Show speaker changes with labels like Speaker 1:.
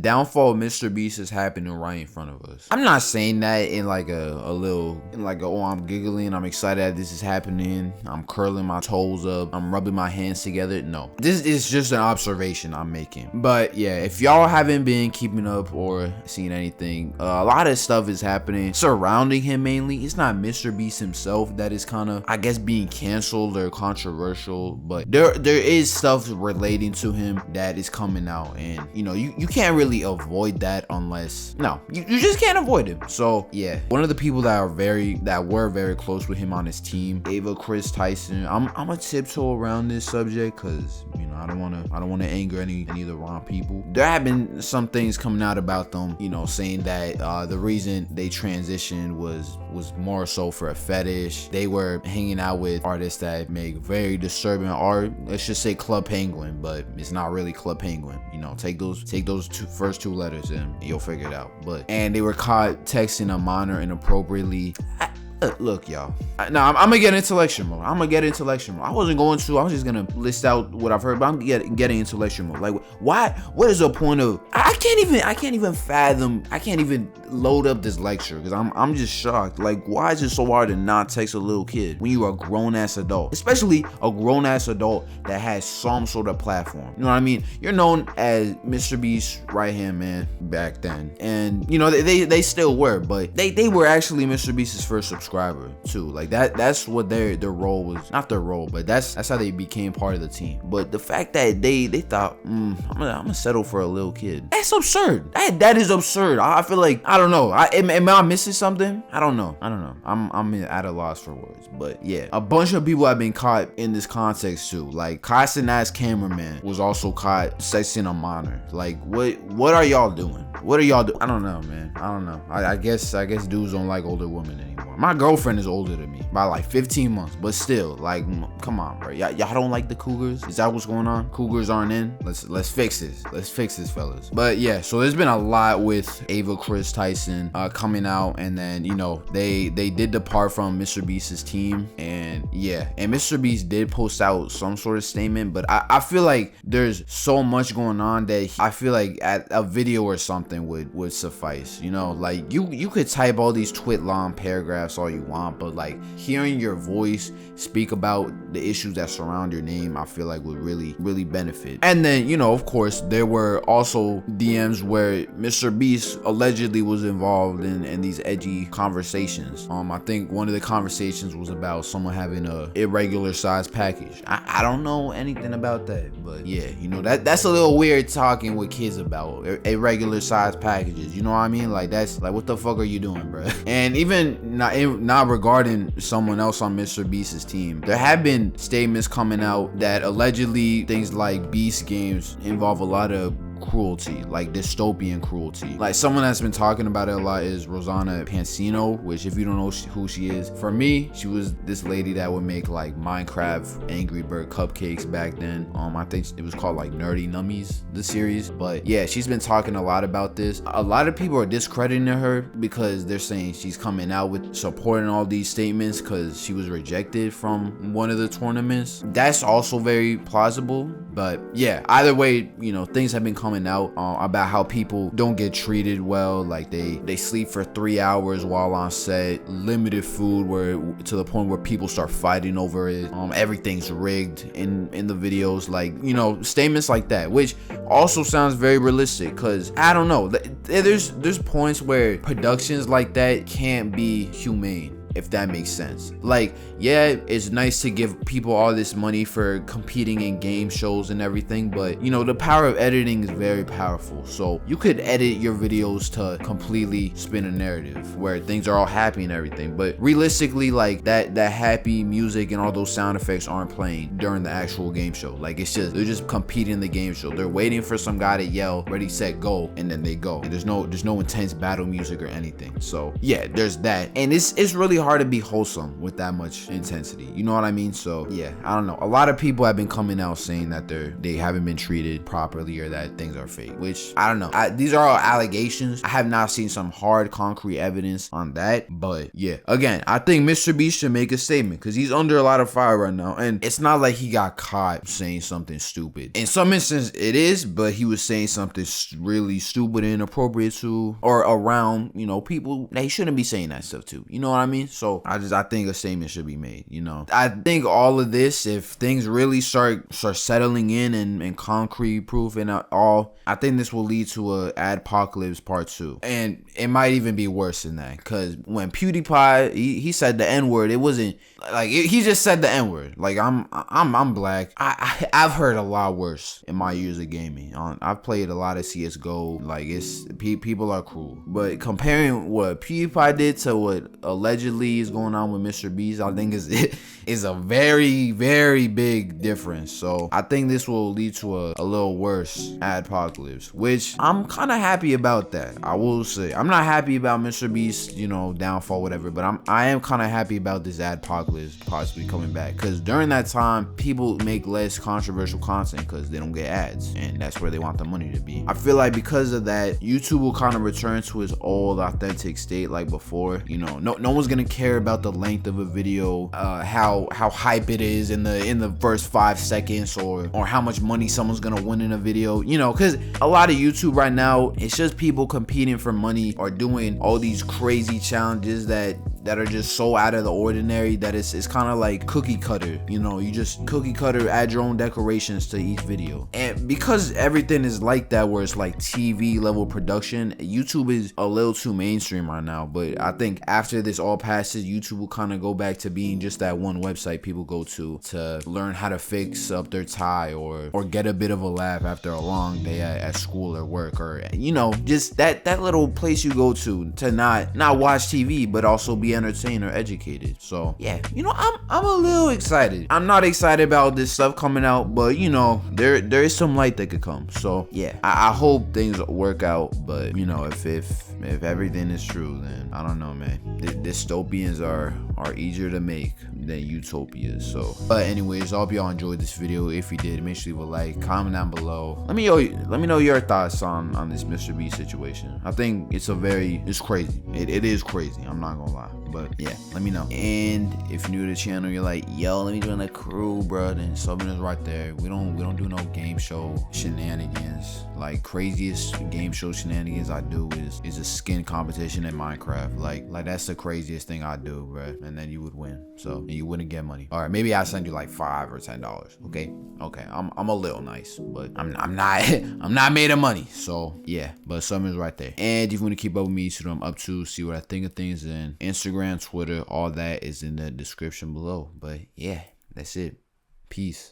Speaker 1: downfall of MrBeast is happening right in front of us. I'm not saying that in like oh, I'm giggling, I'm excited that this is happening, I'm curling my toes up, I'm rubbing my hands together. No, this is just an observation I'm making. But yeah, if y'all haven't been keeping up or seen anything, a lot of stuff is happening surrounding him. Mainly, it's not MrBeast himself that is kind of, I guess, being canceled or controversial, but there is stuff relating to him that is coming out, and you know, you can't really avoid that unless, no, you just can't avoid him. So yeah, one of the people that were very close with him on his team, Ava Chris Tyson. I'm a tiptoe around this subject because, you know, I don't want to anger any of the wrong people. There have been some things coming out about them, you know, saying that the reason they transitioned was more so for a fetish. They were hanging out with artists that make very disturbing art. Let's just say Club Penguin, but it's not really Club Penguin. You know, take those first two letters and you'll figure it out. And they were caught texting a minor inappropriately. Look, y'all. Now I'm gonna get into lecture mode. I wasn't going to. I was just gonna list out what I've heard, but I'm getting into lecture mode. Like, why? What is the point of? I can't even fathom. I can't even load up this lecture because I'm just shocked. Like, why is it so hard to not text a little kid when you're a grown ass adult, especially a grown ass adult that has some sort of platform? You know what I mean? You're known as MrBeast's right hand man back then, and you know they still were, but they were actually MrBeast's first subscriber too. Like that's what their role was. Not their role, but that's how they became part of the team. But the fact that they thought, I'm gonna settle for a little kid, that's absurd. That is absurd. I feel like, I don't know. Am I missing something? I don't know. I'm at a loss for words. But yeah, a bunch of people have been caught in this context too. Like Carson ass cameraman was also caught sexting a minor. Like what are y'all doing? What are y'all doing? I don't know, man. I don't know. I guess dudes don't like older women anymore. My girlfriend is older than me by like 15 months, but still, like, come on, bro. Y'all don't like the Cougars? Is that what's going on? Cougars aren't in? Let's fix this. Let's fix this, fellas. But yeah, so there's been a lot with Ava Chris Tyson coming out, and then, you know, they did depart from MrBeast's team, and yeah, and MrBeast did post out some sort of statement, but I feel like there's so much going on that I feel like a video or something would suffice. You know, like you could type all these twit long paragraphs all you want, but like hearing your voice speak about the issues that surround your name, I feel like would really benefit. And then, you know, of course, there were also DMs where MrBeast allegedly was involved in these edgy conversations. I think one of the conversations was about someone having a irregular size package. I don't know anything about that, but yeah, you know, that's a little weird talking with kids about irregular size packages. You know what I mean? Like, that's like, what the fuck are you doing, bro? And even not regarding someone else on MrBeast's team, there have been statements coming out that allegedly things like Beast games involve a lot of cruelty, like dystopian cruelty. Like, someone that's been talking about it a lot is Rosanna Pansino, which, if you don't know who she is, for me, she was this lady that would make like Minecraft Angry Bird cupcakes back then. I think it was called like Nerdy Nummies, the series. But yeah, she's been talking a lot about this. A lot of people are discrediting her because they're saying she's coming out with supporting all these statements because she was rejected from one of the tournaments. That's also very plausible. But yeah, either way, you know, things have been coming out about how people don't get treated well. Like they sleep for 3 hours while on set, limited food, where to the point where people start fighting over it. Everything's rigged in the videos. Like, you know, statements like that, which also sounds very realistic, because I don't know, there's points where productions like that can't be humane, if that makes sense. Like, yeah, it's nice to give people all this money for competing in game shows and everything, but you know, the power of editing is very powerful. So you could edit your videos to completely spin a narrative where things are all happy and everything, but realistically, like that happy music and all those sound effects aren't playing during the actual game show. Like, it's just, they're just competing in the game show. They're waiting for some guy to yell ready, set, go, and then they go, and there's no intense battle music or anything. So yeah, there's that. And it's really hard to be wholesome with that much intensity. You know what I mean? So yeah, I don't know. A lot of people have been coming out saying that they haven't been treated properly or that things are fake, which I don't know. These are all allegations. I have not seen some hard concrete evidence on that, but yeah, again, I think MrBeast should make a statement because he's under a lot of fire right now, and it's not like he got caught saying something stupid. In some instances it is, but he was saying something really stupid and inappropriate to or around, you know, people that he shouldn't be saying that stuff to. You know what I mean? So I think a statement should be made. You know, I think all of this, if things really start settling in and concrete proof and all, I think this will lead to a adpocalypse part 2, and it might even be worse than that, because when PewDiePie he said the N-word, it wasn't like he just said the N-word. Like I'm black. I've heard a lot worse in my years of gaming. I've played a lot of CS:GO. Like people are cruel, but comparing what PewDiePie did to what allegedly is going on with MrBeast, I think is a very, very big difference. So I think this will lead to a little worse adpocalypse, which I'm kind of happy about that. I will say I'm not happy about MrBeast, you know, downfall, whatever, but I am kind of happy about this adpocalypse possibly coming back, because during that time people make less controversial content because they don't get ads, and that's where they want the money to be. I feel like because of that, YouTube will kind of return to its old authentic state like before. You know, no one's gonna care about the length of a video, how hype it is in the first 5 seconds, or how much money someone's gonna win in a video, you know, because a lot of YouTube right now, it's just people competing for money or doing all these crazy challenges that are just so out of the ordinary that it's kind of like cookie cutter. You know, you just cookie cutter, add your own decorations to each video, and because everything is like that, where it's like TV level production, YouTube is a little too mainstream right now. But I think after this all passes, YouTube will kind of go back to being just that one website people go to learn how to fix up their tie or get a bit of a laugh after a long day at school or work, or you know, just that little place you go to not watch TV but also be entertained or educated. So yeah, you know, I'm a little excited. I'm not excited about this stuff coming out, but you know, there is some light that could come. So yeah, I hope things work out. But you know, if everything is true, then I don't know, man. Dystopians are easier to make than utopias. So, but anyways, I hope y'all enjoyed this video. If you did, make sure you leave a like, comment down below. Let me know your thoughts on this MrBeast situation. I think it's crazy. It is crazy. I'm not gonna lie. But yeah, let me know. And if you're new to the channel, you're like, yo, let me join the crew, bro, then subbing is right there. We don't do no game show shenanigans. Like, craziest game show shenanigans I do is a skin competition in Minecraft. Like that's the craziest thing I do, bro. And then you would win. So, and you wouldn't get money. All right, maybe I'll send you like $5 or $10. Okay. I'm a little nice, but I'm not made of money. So yeah, but summon is right there. And if you want to keep up with me, see what I'm up to, see what I think of things, then Instagram, Twitter, all that is in the description below. But yeah, that's it. Peace.